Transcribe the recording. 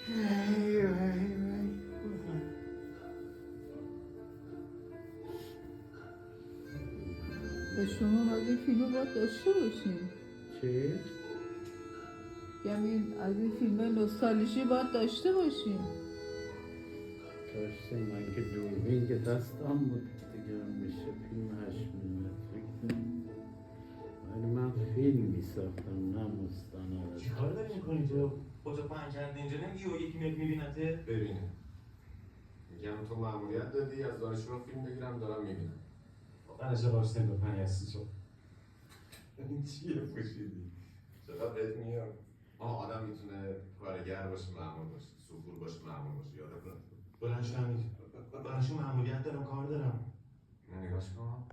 و شما مگه فیلم باید داشته باشین؟ چی؟ یعنی از این فیلم نوستالژی باید داشته باشین. داشتیم، من که دوربین که دستم بود دیگه میشه فیلم 8 میلیمتری، ولی من فیلم میساختم نه مستند. چی کار داری میکنی تو؟ خودتو پنگ کرده اینجا نمیگی و یکی میاد میبینته؟ ببینه میگم تو مأموریت دادی از دانشجو فیلم بگیرم دارم میبینم. واقعا اشتباه سن و پنج هستی تو. این چیه پوشیدی؟ چقدر بهت میاد؟ آدم میتونه کارگر باشه مأمور باشه، صبور باشه مأمور باشه، یادت رفت. بلند شو مأموریت دارم، کار دارم. نگاش کن